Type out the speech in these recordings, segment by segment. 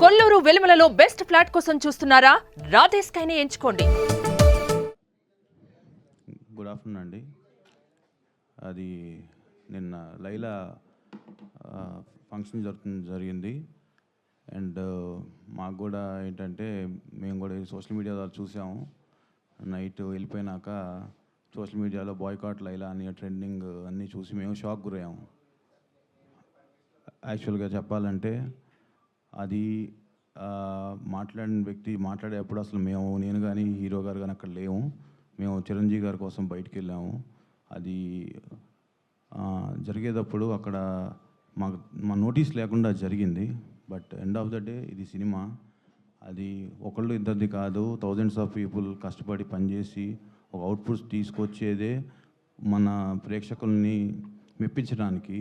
Kolluru వెలుమలలో best flat కోసం చూస్తున్నారా? రాధే స్కైనే ఎంచుకోండి. గుడ్ ఆఫ్టర్నూన్ అండి. అది నిన్న లైలా ఫంక్షన్ జరిగింది. అండ్ మాకు కూడా ఏంటంటే మేము కూడా సోషల్ మీడియా ద్వారా చూసాము. నైట్ వెళ్ళిపోయినాక సోషల్ మీడియాలో బాయ్కాట్ లైలా అని ట్రెండింగ్ అన్నీ చూసి మేము షాక్ గురయ్యాము. యాక్చువల్గా చెప్పాలంటే అది మాట్లాడిన వ్యక్తి మాట్లాడేటప్పుడు అసలు నేను కానీ హీరో గారు కానీ అక్కడ లేము. మేము చిరంజీవి గారి కోసం బయటికి వెళ్ళాము. అది జరిగేటప్పుడు అక్కడ మా నోటీస్ లేకుండా జరిగింది. But end of the day ఇది సినిమా. అది ఒకళ్ళు ఇద్దరిది కాదు, థౌజండ్స్ ఆఫ్ పీపుల్ కష్టపడి పనిచేసి ఒక అవుట్పుట్స్ తీసుకొచ్చేదే మన ప్రేక్షకుల్ని మెప్పించడానికి.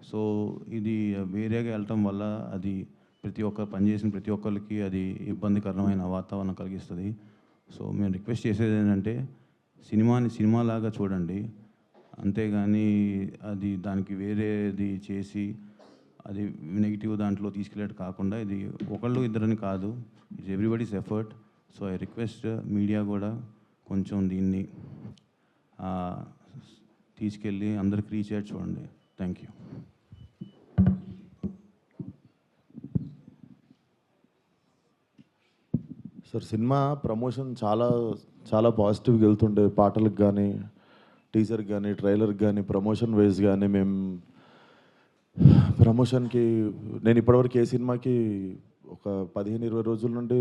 సో ఇది వేరేగా వెళ్ళటం వల్ల అది పనిచేసిన ప్రతి ఒక్కరికి అది ఇబ్బందికరమైన వాతావరణం కలిగిస్తుంది. సో మేము రిక్వెస్ట్ చేసేది ఏంటంటే సినిమాని సినిమాలాగా చూడండి, అంతేగాని అది దానికి వేరేది చేసి అది నెగిటివ్ దాంట్లో తీసుకెళ్ళేట్టు కాకుండా ఇది ఒకళ్ళు ఇద్దరని కాదు, it's everybody's effort. So I request media కూడా కొంచెం దీన్ని తీసుకెళ్ళి అందరికి రీచ్ అయ్యేది చూడండి. Thank you. Sir, cinema promotion చాలా చాలా పాజిటివ్గా వెళ్తుండే. పాటలకు కానీ, టీజర్కి కానీ, ట్రైలర్కి కానీ, ప్రమోషన్ వైజ్ కానీ మేము ప్రమోషన్కి నేను ఇప్పటివరకు ఏ సినిమాకి ఒక 15-20 రోజుల నుండి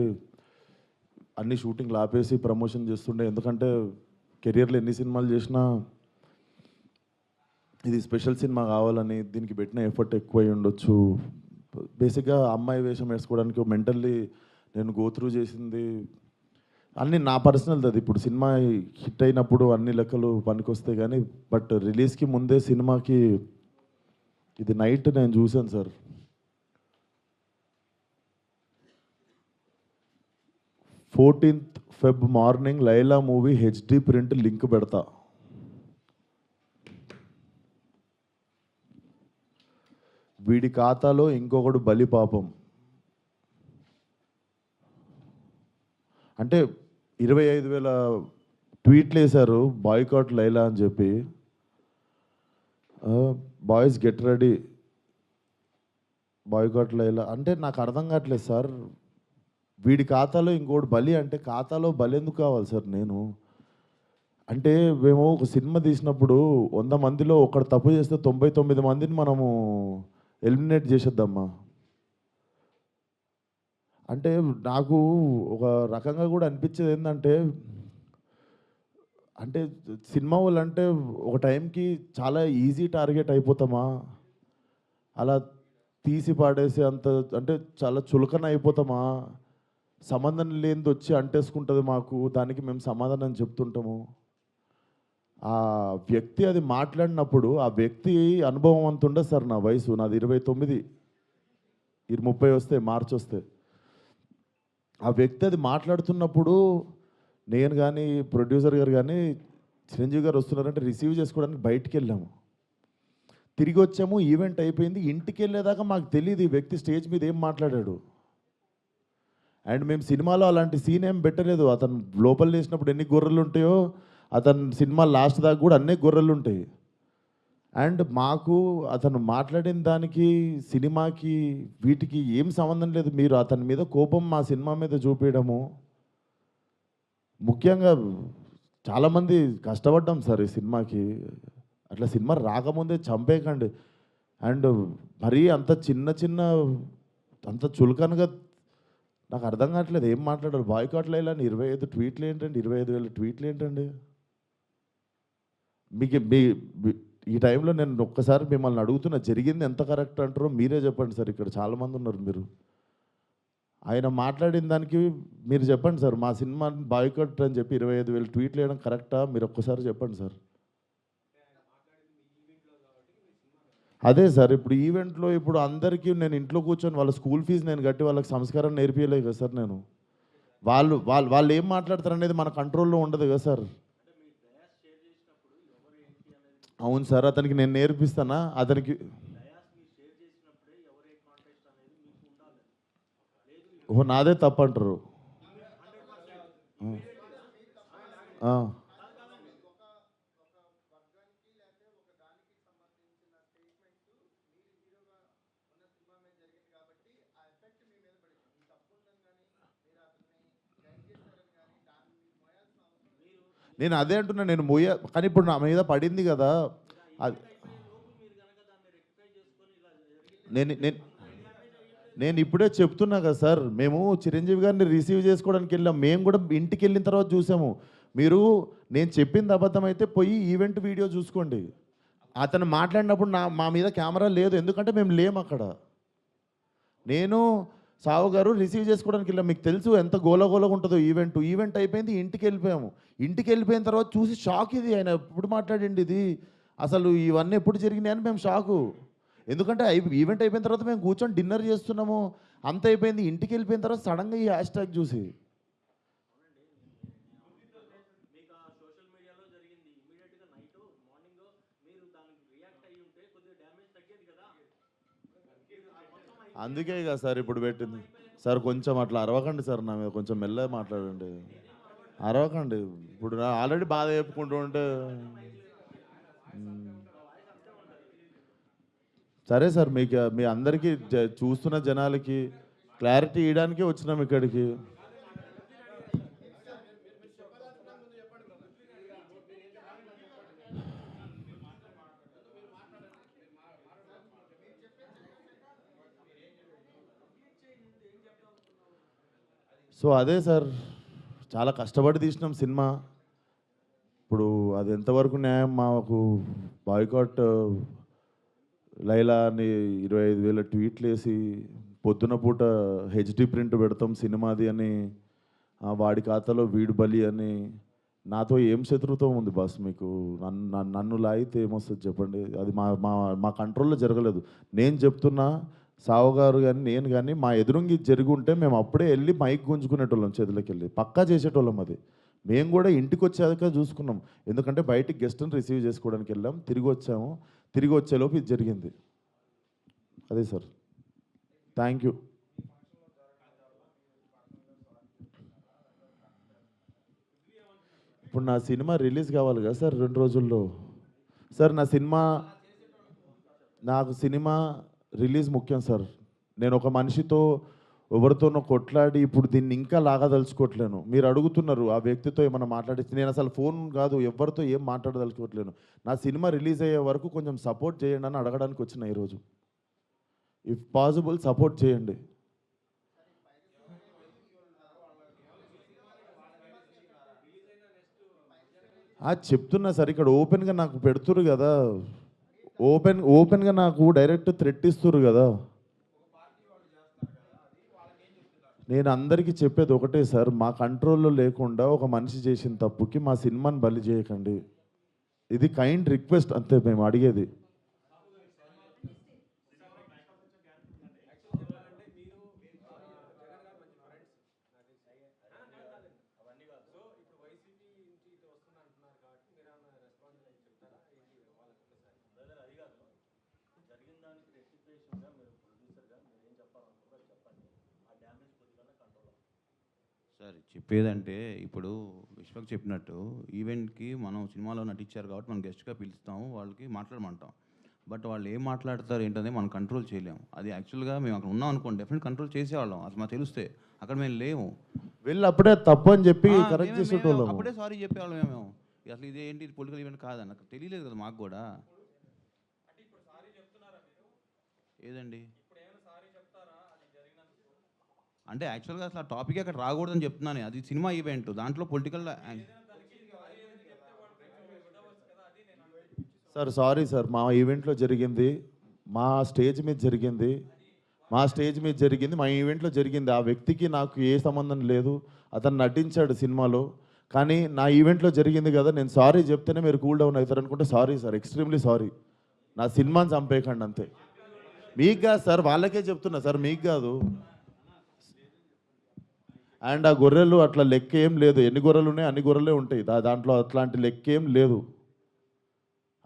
అన్ని షూటింగ్లు ఆపేసి ప్రమోషన్ చేస్తుండే. ఎందుకంటే కెరియర్లో ఎన్ని సినిమాలు చేసినా ఇది స్పెషల్ సినిమా కావాలని దీనికి పెట్టిన ఎఫర్ట్ ఎక్కువై ఉండొచ్చు. బేసిక్గా అమ్మాయి వేషం వేసుకోవడానికి మెంటల్లీ నేను గోత్రూ చేసింది అన్నీ నా పర్సనల్ది. అది ఇప్పుడు సినిమా హిట్ అయినప్పుడు అన్ని లెక్కలు పనికొస్తాయి కానీ, బట్ రిలీజ్కి ముందే సినిమాకి ఇది నైట్ నేను చూశాను sir. 14th Feb morning Laila movie HD print link పెడతా. వీడి ఖాతాలో ఇంకొకడు బలి పాపం. అంటే 25,000 ట్వీట్లు వేశారు బాయ్కాట్ లైలా అని చెప్పి. Boys get ready, boycott Laila అంటే నాకు అర్థం కావట్లేదు సార్. వీడి ఖాతాలో ఇంకోటి బలి అంటే ఖాతాలో బలి ఎందుకు కావాలి సార్? నేను అంటే మేము ఒక సినిమా తీసినప్పుడు 100 మందిలో ఒకడు తప్పు చేస్తే 99 మందిని మనము ఎలిమినేట్ చేసేద్దామా? అంటే నాకు ఒక రకంగా కూడా అనిపించేది ఏంటంటే, అంటే సినిమా వాళ్ళు అంటే ఒక టైంకి చాలా ఈజీ టార్గెట్ అయిపోతామా? అలా తీసి పాడేసి అంత అంటే చాలా చులకన అయిపోతామా? సంబంధం లేనిది వచ్చి అంటేసుకుంటుంది మాకు, దానికి మేము సమాధానం చెప్తుంటాము. ఆ వ్యక్తి అది మాట్లాడినప్పుడు ఆ వ్యక్తి అనుభవం అంత ఉండదు సార్. నా వయసు నాది 29, 30 వస్తే మార్చి వస్తే. ఆ వ్యక్తి అది మాట్లాడుతున్నప్పుడు నేను కానీ ప్రొడ్యూసర్ గారు కానీ చిరంజీవి గారు వస్తున్నారంటే రిసీవ్ చేసుకోవడానికి బయటికి వెళ్ళాము. తిరిగి వచ్చాము, ఈవెంట్ అయిపోయింది. ఇంటికి వెళ్ళేదాకా మాకు తెలియదు ఈ వ్యక్తి స్టేజ్ మీద ఏం మాట్లాడాడు. అండ్ మేము సినిమాలో అలాంటి సీన్ ఏం పెట్టలేదు. అతను లోపల వేసినప్పుడు ఎన్ని గొర్రెలు ఉంటాయో అతను సినిమా లాస్ట్ దాకా కూడా అన్నీ గొర్రెలు ఉంటాయి. అండ్ మాకు అతను మాట్లాడిన దానికి సినిమాకి వీటికి ఏం సంబంధం లేదు. మీరు అతని మీద కోపం మా సినిమా మీద చూపించడము. ముఖ్యంగా చాలామంది కష్టపడ్డాం సార్ ఈ సినిమాకి. అట్లా సినిమా రాకముందే చంపేయకండి. అండ్ మరీ అంత చిన్న అంత చులకనగా నాకు అర్థం కావట్లేదు ఏం మాట్లాడారు. బాయ్కాట్ లైలా అని 25 ట్వీట్లు ఏంటండి? 25,000 ట్వీట్లు ఏంటండి? మీకు ఈ టైంలో నేను ఒక్కసారి మిమ్మల్ని అడుగుతున్నా, జరిగింది ఎంత కరెక్ట్ అంటారో మీరే చెప్పండి సార్. ఇక్కడ చాలామంది ఉన్నారు. మీరు ఆయన మాట్లాడిన దానికి మీరు చెప్పండి సార్. మా సినిమా బాయ్కాట్ అని చెప్పి 25,000 ట్వీట్లు వేయడం కరెక్టా? మీరు ఒక్కసారి చెప్పండి సార్. అదే సార్, ఇప్పుడు ఈవెంట్లో ఇప్పుడు అందరికీ నేను ఇంట్లో కూర్చొని వాళ్ళ స్కూల్ ఫీజు నేను కట్టి వాళ్ళకి సంస్కారం నేర్పించలేదు కదా సార్. నేను వాళ్ళు ఏం మాట్లాడతారు అనేది మన కంట్రోల్లో ఉండదు కదా సార్. అవును సార్, అతనికి నేను నేర్పిస్తానా? అతనికి ఓహో నాదే తప్పు అంటారు. ఆ. నేను అదే అంటున్నా, నేను కానీ ఇప్పుడు నా మీద పడింది కదా. అది నేను నేను నేను ఇప్పుడే చెప్తున్నా కదా సార్, మేము చిరంజీవి గారిని రిసీవ్ చేసుకోవడానికి వెళ్ళాం. మేము కూడా ఇంటికి వెళ్ళిన తర్వాత చూసాము. మీరు నేను చెప్పింది అబద్ధం అయితే పోయి ఈవెంట్ వీడియో చూసుకోండి. అతను మాట్లాడినప్పుడు మా మీద కెమెరా లేదు, ఎందుకంటే మేము లేము అక్కడ. నేను సావు గారు రిసీవ్ చేసుకోవడానికి వెళ్ళాం. మీకు తెలుసు ఎంత గోలగోలగా ఉంటుందో ఈవెంట్ అయిపోయింది, ఇంటికి వెళ్ళిపోయాము. ఇంటికి వెళ్ళిపోయిన తర్వాత చూసి షాక్, ఇది ఆయన ఎప్పుడు మాట్లాడండి, ఇది అసలు ఇవన్నీ ఎప్పుడు జరిగినాయి అని మేము షాకు. ఎందుకంటే ఈవెంట్ అయిపోయిన తర్వాత మేము కూర్చొని డిన్నర్ చేస్తున్నాము, అంత అయిపోయింది. ఇంటికి వెళ్ళిపోయిన తర్వాత సడన్గా ఈ హ్యాష్ ట్యాగ్ చూసి అందుకే కదా సార్ ఇప్పుడు పెట్టింది. సార్ కొంచెం అట్లా అరవకండి సార్, నా మీద కొంచెం మెల్లగా మాట్లాడండి, అరవకండి. ఇప్పుడు ఆల్రెడీ బాధ చెప్పుకుంటూ ఉంటే సరే సార్, మీకు మీ అందరికీ చూస్తున్న జనాలకి క్లారిటీ ఇవ్వడానికే వచ్చినాం ఇక్కడికి. సో అదే సార్, చాలా కష్టపడి తీసినాం సినిమా. ఇప్పుడు అది ఎంతవరకు న్యాయం? మాకు బాయ్కాట్ లైలా అని 25,000 ట్వీట్లు వేసి పొద్దున పూట హెచ్డి ప్రింట్ పెడతాం సినిమాది అని, వాడి ఖాతాలో వీడు బలి అని. నాతో ఏం శత్రుత్వం ఉంది బాస్ మీకు? నన్ను లాగితే ఏమొస్తుంది చెప్పండి? అది మా మా మా కంట్రోల్లో జరగలేదు. నేను చెప్తున్నా, సావు గారు కానీ నేను కానీ మా ఎదురుంగి జరిగి ఉంటే మేము అప్పుడే వెళ్ళి మైక్ గుంజుకునేటోళ్ళం, చేతులకి వెళ్ళి పక్కా చేసేటోళ్ళం. అది మేము కూడా ఇంటికి వచ్చాక చూసుకున్నాం, ఎందుకంటే బయటికి గెస్ట్ని రిసీవ్ చేసుకోవడానికి వెళ్ళాం, తిరిగి వచ్చాము. తిరిగి వచ్చేలోపు ఇది జరిగింది. అదే సార్, థ్యాంక్ యూ. ఇప్పుడు నా సినిమా రిలీజ్ కావాలి కదా సార్ 2 రోజుల్లో. సార్ నాకు సినిమా రిలీజ్ ముఖ్యం సార్. నేను ఒక మనిషితో ఎవరితోనో కొట్లాడి ఇప్పుడు దీన్ని ఇంకా లాగదలుచుకోవట్లేను. మీరు అడుగుతున్నారు ఆ వ్యక్తితో ఏమైనా మాట్లాడిస్తే, నేను అసలు ఫోన్ కాదు ఎవరితో ఏం మాట్లాడదలుచుకోవట్లేను. నా సినిమా రిలీజ్ అయ్యే వరకు కొంచెం సపోర్ట్ చేయండి అని అడగడానికి వచ్చిన ఈరోజు. ఇఫ్ పాసిబుల్ సపోర్ట్ చేయండి. చెప్తున్నా సార్, ఇక్కడ ఓపెన్గా నాకు పెడుతురు కదా, ఓపెన్గా నాకు డైరెక్ట్ థ్రెట్ ఇస్తురు కదా. నేను అందరికీ చెప్పేది ఒకటే సార్, మా కంట్రోల్లో లేకుండా ఒక మనిషి చేసిన తప్పుకి మా సినిమాని బలి చేయకండి. ఇది కైండ్ రిక్వెస్ట్ అంతే మేము అడిగేది. సార్ చెప్పేదంటే, ఇప్పుడు విశ్వక్ చెప్పినట్టు ఈవెంట్కి మనం సినిమాలో నటించారు కాబట్టి మనం గెస్ట్గా పిలుస్తాము, వాళ్ళకి మాట్లాడమంటాం. బట్ వాళ్ళు ఏం మాట్లాడతారు ఏంటనే మనం కంట్రోల్ చేయలేము. అది యాక్చువల్గా మేము అక్కడ ఉన్నాం అనుకోండి, డెఫినెట్ కంట్రోల్ చేసేవాళ్ళం. అసలు మాకు తెలిస్తే అక్కడ మేము లేము. వెళ్ళి అప్పుడే తప్పు అని చెప్పి కరెక్ట్ చేసేటోళ్ళం, అప్పుడే సారీ చెప్పేవాళ్ళం మేము. అసలు ఇదేంటి, ఇది పొలిటికల్ ఈవెంట్ కాదని నాకు తెలియలేదు కదా మాకు కూడా. ఏదండి అంటే యాక్చువల్గా అసలు ఆ టాపిక్ అక్కడ రాకూడదని చెప్తున్నాను. అది సినిమా ఈవెంట్, దాంట్లో పొలిటికల్. సార్ సారీ సార్, మా ఈవెంట్లో జరిగింది, మా స్టేజ్ మీద జరిగింది, మా ఈవెంట్లో జరిగింది. ఆ వ్యక్తికి నాకు ఏ సంబంధం లేదు, అతను నటించాడు సినిమాలో. కానీ నా ఈవెంట్లో జరిగింది కదా, నేను సారీ చెప్తేనే మీరు కూల్ డౌన్ అవుతారు అనుకుంటే సారీ సార్, ఎక్స్ట్రీమ్లీ సారీ. నా సినిమాని చంపేయకండి అంతే. మీకు కాదు సార్, వాళ్ళకే చెప్తున్నా సార్, మీకు కాదు. అండ్ ఆ గొర్రెలు అట్లా లెక్క ఏం లేదు, ఎన్ని గొర్రెలు ఉన్నాయి అన్ని గొర్రెలే ఉంటాయి, దాంట్లో అట్లాంటి లెక్క ఏం లేదు.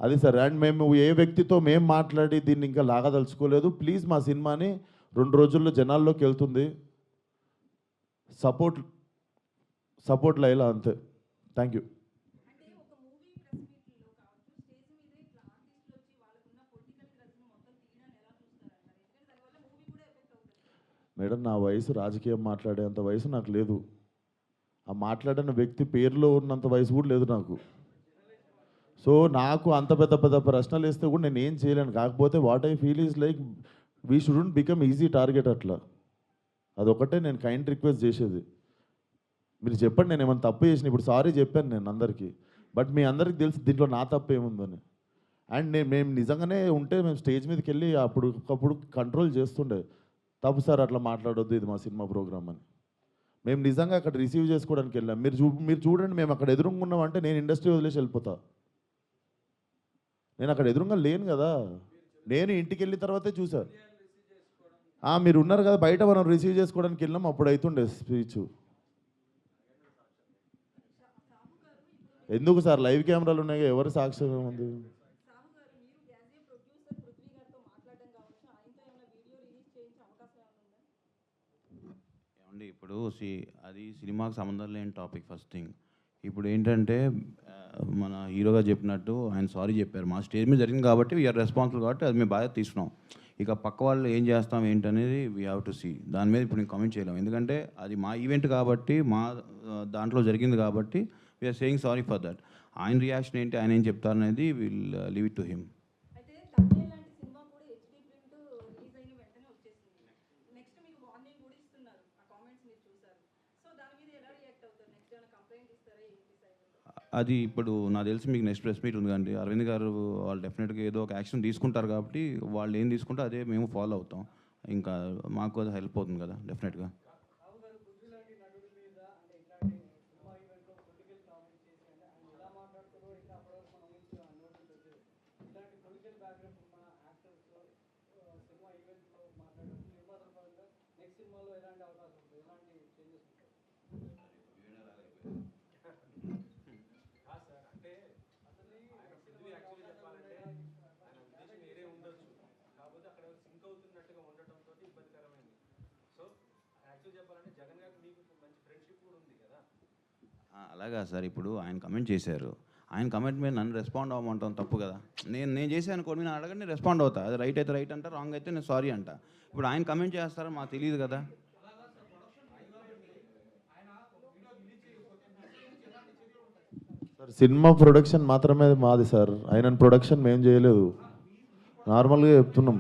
అది సార్. అండ్ మేము ఏ వ్యక్తితో మేము మాట్లాడి దీన్ని ఇంకా లాగదలుచుకోలేదు. ప్లీజ్ మా సినిమాని 2 రోజుల్లో జనాల్లోకి వెళ్తుంది. సపోర్ట్ లైలా అంతే. Thank you. అంటే ఒక మూవీ ప్రెస్ మీట్లో కావచ్చు స్టేజ్ మీద ఇట్లా ఆర్టిస్టులు వచ్చి వాళ్ళకున్న పొలిటికల్ క్రజ్ను మొత్తం తీయడాన్ని ఎలా చూస్తారంటారు? ఎందుకంటే దానివల్ల మూవీ కూడా ఎఫెక్ట్ అవుతుంది. మేడం, నా వయసు రాజకీయం మాట్లాడేంత వయసు నాకు లేదు. ఆ మాట్లాడిన వ్యక్తి పేరులో ఉన్నంత వయసు కూడా లేదు నాకు. సో నాకు అంత పెద్ద పెద్ద ప్రశ్నలు వేస్తే కూడా నేను ఏం చేయలేను. కాకపోతే what I feel is like we shouldn't become easy target అట్లా. అదొకటే నేను కైండ్ రిక్వెస్ట్ చేసేది. మీరు చెప్పండి, నేను ఏమైనా తప్పు చేసిన. ఇప్పుడు సారీ చెప్పాను నేను అందరికీ, బట్ మీ అందరికీ తెలుసు దీంట్లో నా తప్పు ఏముందని. అండ్ మేము నిజంగానే ఉంటే మేము స్టేజ్ మీదకి వెళ్ళి అప్పుడు కంట్రోల్ చేస్తుండే. తప్పు సార్, అట్లా మాట్లాడొద్దు, ఇది మా సినిమా ప్రోగ్రామ్ అని. మేము నిజంగా అక్కడ రిసీవ్ చేసుకోవడానికి వెళ్ళాం. మీరు చూడండి, మేము అక్కడ ఎదురుకున్నాం అంటే నేను ఇండస్ట్రీ వదిలేసి వెళ్ళిపోతా. నేను అక్కడ ఎదురుగా లేను కదా. నేను ఇంటికి వెళ్ళిన తర్వాతే చూసాను. మీరు ఉన్నారు కదా బయట, మనం రిసీవ్ చేసుకోవడానికి వెళ్ళాం, అప్పుడు అవుతుండే స్పీచ్. ఎందుకు సార్, లైవ్ కెమెరాలు ఉన్నాయి, ఎవరు సాక్ష్యం ఏముంది? సాహు గారు, మీరు యాజ్ ఏ ప్రొడ్యూసర్ పృథ్వీ గారితో మాట్లాడడం కావచ్చు, ఆయనతో ఏమైనా వీడియో రిలీజ్ చేయించే అవకాశం ఏమైనా ఉందా? ఏమండి, ఇప్పుడు అది సినిమాకి సంబంధం లేని టాపిక్. ఫస్ట్ థింగ్, ఇప్పుడు ఏంటంటే మన హీరోగా చెప్పినట్టు ఆయన సారీ చెప్పారు. మా స్టేజ్ మీద జరిగింది కాబట్టి వీఆర్ రెస్పాన్సిబుల్, కాబట్టి అది మేము బాగా తీసుకున్నాం. ఇక పక్క వాళ్ళు ఏం చేస్తాం ఏంటనేది వీ హ్యావ్ టు సీ. దాని మీద ఇప్పుడు నేను కామెంట్ చేయలేము, ఎందుకంటే అది మా ఈవెంట్ కాబట్టి, మా దాంట్లో జరిగింది కాబట్టి we're saying sorry for that. ఆయన రియాక్షన్ ఏంటి, ఆయన ఏం చెప్తారనేది will leave it to him. అయితే తమిళ లాంటి సినిమా కూడా హెచ్డీ ప్రింట్ రిలీజ్ అయిన వెంటనే వచ్చేసింది. నెక్స్ట్ మీకు వార్నింగ్ కూడా ఇస్తున్నారు. ఆ కామెంట్స్ మీరు చూసారు. సో దాని మీద ఎలా రియాక్ట్ అవుతారు? నెక్స్ట్ ఏమైనా కంప్లైంట్ ఇస్తారా? ఏంటి సైడ్? అది ఇప్పుడు నాకు తెలిసి మీకు నెక్స్ట్ ప్రెస్ మీట్ ఉంది కండి, అరవింద్ గారు వాళ్ళు డెఫినెట్గా ఏదో ఒక యాక్షన్ తీసుకుంటారు కాబట్టి వాళ్ళు ఏం తీసుకుంటే అదే మేము ఫాలో అవుతాం. ఇంకా మాకు అది హెల్ప్ అవుతుంది కదా డెఫినెట్గా. అలాగా సార్, ఇప్పుడు ఆయన కమెంట్ చేశారు. ఆయన కమెంట్ మీద నన్ను రెస్పాండ్ అవ్వమంటాం తప్పు కదా. నేను చేశాను అనుకోండి, నేను అడగండి, నేను రెస్పాండ్ అవుతా. అది రైట్ అయితే రైట్ అంట, రాంగ్ అయితే నేను సారీ అంట. ఇప్పుడు ఆయన కమెంట్ చేస్తారో మాకు తెలియదు కదా. సార్, సినిమా ప్రొడక్షన్ మాత్రమే మాది సార్. ఆయన ప్రొడక్షన్ మేము చేయలేదు, నార్మల్గా చెప్తున్నాం.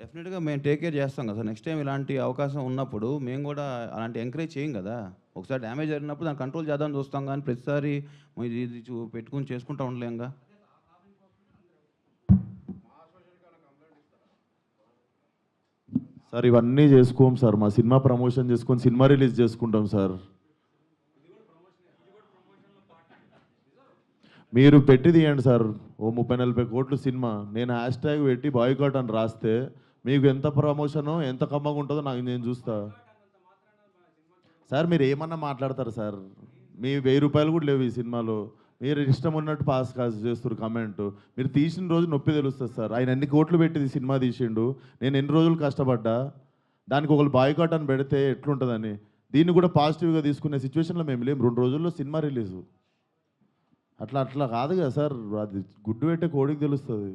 డెఫినెట్గా మేము టేక్ కేర్ చేస్తాం కదా సార్. నెక్స్ట్ టైం ఇలాంటి అవకాశం ఉన్నప్పుడు మేము కూడా అలాంటి ఎంకరేజ్ చేయం కదా. ఒకసారి డ్యామేజ్ జరిగినప్పుడు దాన్ని కంట్రోల్ చేద్దామని చూస్తాం, కానీ ప్రతిసారి ఇది పెట్టుకుని చేసుకుంటూ ఉండలేంగా. సార్ ఇవన్నీ చేసుకోం సార్. మా సినిమా ప్రమోషన్ చేసుకొని సినిమా రిలీజ్ చేసుకుంటాం సార్. మీరు పెట్టి తీయండి సార్, ఓ 30-40 కోట్లు సినిమా. నేను హ్యాష్ ట్యాగ్ పెట్టి బాయ్కాట్ అని రాస్తే మీకు ఎంత ప్రమోషనో ఎంత కమ్మగా ఉంటుందో నేను చూస్తా సార్. మీరు ఏమన్నా మాట్లాడతారు సార్, మీ 1000 రూపాయలు కూడా లేవు ఈ సినిమాలో. మీరు ఇష్టం ఉన్నట్టు పాస్ చేస్తారు కమెంట్. మీరు తీసిన రోజు నొప్పి తెలుస్తుంది సార్. ఆయన ఎన్ని కోట్లు పెట్టి సినిమా తీసిండు, నేను ఎన్ని రోజులు కష్టపడ్డా, దానికి ఒకళ్ళు బాయ్కాట్ అని పెడితే ఎట్లుంటుందని. దీన్ని కూడా పాజిటివ్గా తీసుకునే సిచ్యువేషన్లో మేము లేము. 2 రోజుల్లో సినిమా రిలీజు. అట్లా కాదు కదా సార్, అది గుడ్డు పెట్టే కోడికి తెలుస్తుంది.